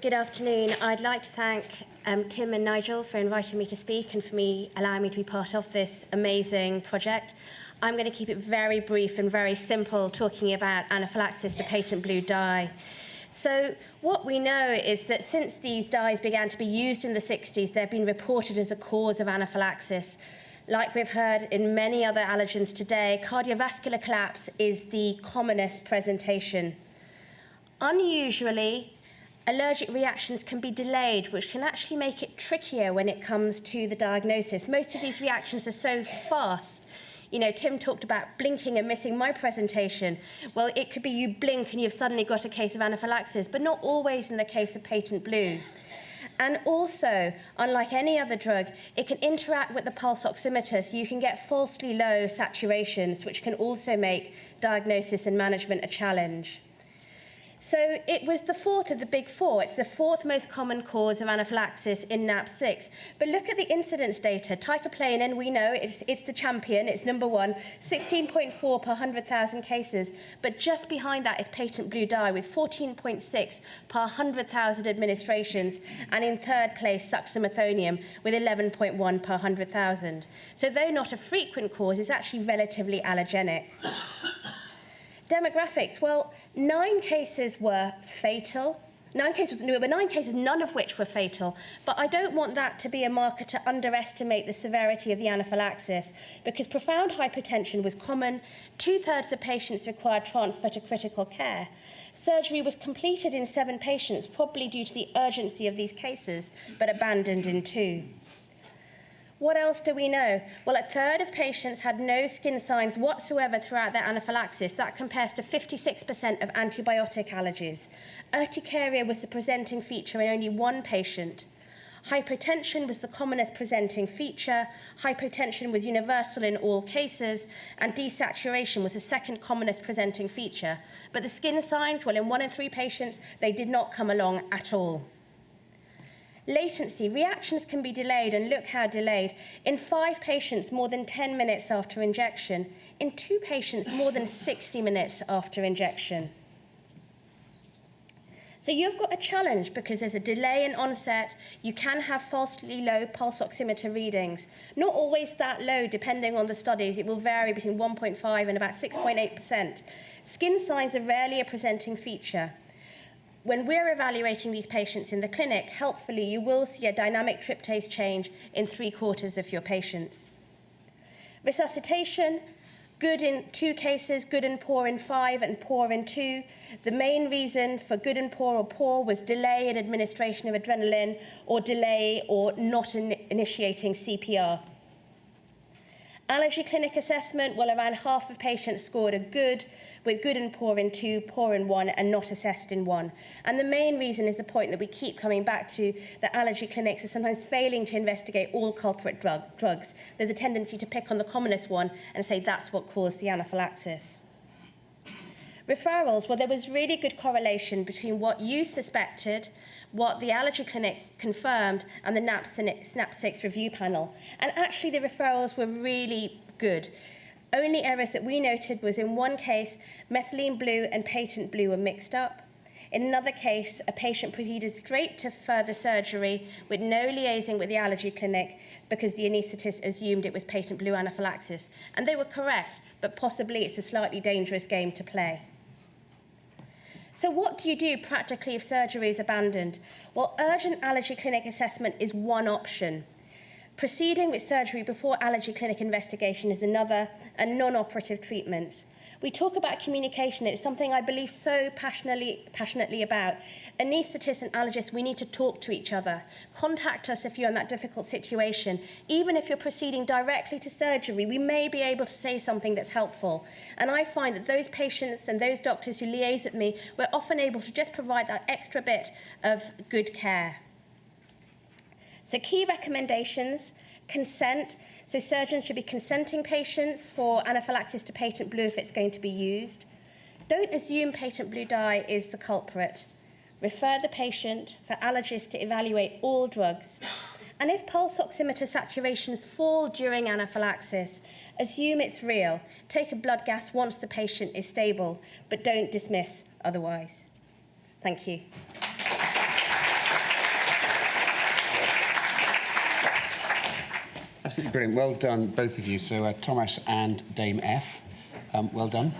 Good afternoon. I'd like to thank Tim and Nigel for inviting me to speak and for me allowing me to be part of this amazing project. I'm going to keep it very brief and very simple, talking about anaphylaxis to patent blue dye. So what we know is that since these dyes began to be used in the 60s, they've been reported as a cause of anaphylaxis. Like we've heard in many other allergens today, cardiovascular collapse is the commonest presentation. Unusually, allergic reactions can be delayed, which can actually make it trickier when it comes to the diagnosis. Most of these reactions are so fast. You know, Tim talked about blinking and missing my presentation. Well, it could be you blink and you've suddenly got a case of anaphylaxis, but not always in the case of patent blue. And also, unlike any other drug, it can interact with the pulse oximeter, so you can get falsely low saturations, which can also make diagnosis and management a challenge. So it was the fourth of the big four. It's the fourth most common cause of anaphylaxis in NAP6. But look at the incidence data. Teicoplanin, we know it's the champion. It's number one, 16.4 per 100,000 cases. But just behind that is patent blue dye with 14.6 per 100,000 administrations. And in third place, succinylcholine with 11.1 per 100,000. So though not a frequent cause, it's actually relatively allergenic. Demographics, well, 9 cases were fatal. 9 cases, none of which were fatal. But I don't want that to be a marker to underestimate the severity of the anaphylaxis, because profound hypotension was common. 2/3 of patients required transfer to critical care. Surgery was completed in 7 patients, probably due to the urgency of these cases, but abandoned in 2. What else do we know? Well, 1/3 of patients had no skin signs whatsoever throughout their anaphylaxis. That compares to 56% of antibiotic allergies. Urticaria was the presenting feature in only 1 patient. Hypotension was the commonest presenting feature. Hypotension was universal in all cases, and desaturation was the second commonest presenting feature. But the skin signs, well, in 1 in 3 patients, they did not come along at all. Latency. Reactions can be delayed, and look how delayed. In 5 patients, more than 10 minutes after injection. In 2 patients, more than 60 minutes after injection. So you've got a challenge because there's a delay in onset. You can have falsely low pulse oximeter readings. Not always that low, depending on the studies. It will vary between 1.5 and about 6.8%. Skin signs are rarely a presenting feature. When we're evaluating these patients in the clinic, helpfully, you will see a dynamic tryptase change in 3/4 of your patients. Resuscitation, good in 2 cases, good and poor in 5, and poor in 2. The main reason for good and poor or poor was delay in administration of adrenaline or delay or not initiating CPR. Allergy clinic assessment, well, around half of patients scored a good, with good and poor in 2, poor in 1, and not assessed in 1. And the main reason is the point that we keep coming back to, that allergy clinics are sometimes failing to investigate all culprit drugs. There's a tendency to pick on the commonest one and say that's what caused the anaphylaxis. Referrals, well, there was really good correlation between what you suspected, what the allergy clinic confirmed, and the NAP6 review panel. And actually, the referrals were really good. Only errors that we noted was in 1 case, methylene blue and patent blue were mixed up. In another case, a patient proceeded straight to further surgery with no liaising with the allergy clinic because the anaesthetist assumed it was patent blue anaphylaxis. And they were correct, but possibly it's a slightly dangerous game to play. So what do you do practically if surgery is abandoned? Well, urgent allergy clinic assessment is one option. Proceeding with surgery before allergy clinic investigation is another, and non-operative treatments. We talk about communication. It's something I believe so passionately about. Anaesthetists and allergists, we need to talk to each other. Contact us if you're in that difficult situation. Even if you're proceeding directly to surgery, we may be able to say something that's helpful. And I find that those patients and those doctors who liaise with me, we're often able to just provide that extra bit of good care. So key recommendations: consent. So surgeons should be consenting patients for anaphylaxis to patent blue if it's going to be used. Don't assume patent blue dye is the culprit. Refer the patient for allergists to evaluate all drugs. And if pulse oximeter saturations fall during anaphylaxis, assume it's real. Take a blood gas once the patient is stable, but don't dismiss otherwise. Thank you. Absolutely brilliant. Well done, both of you. So Thomas and Dame F, well done.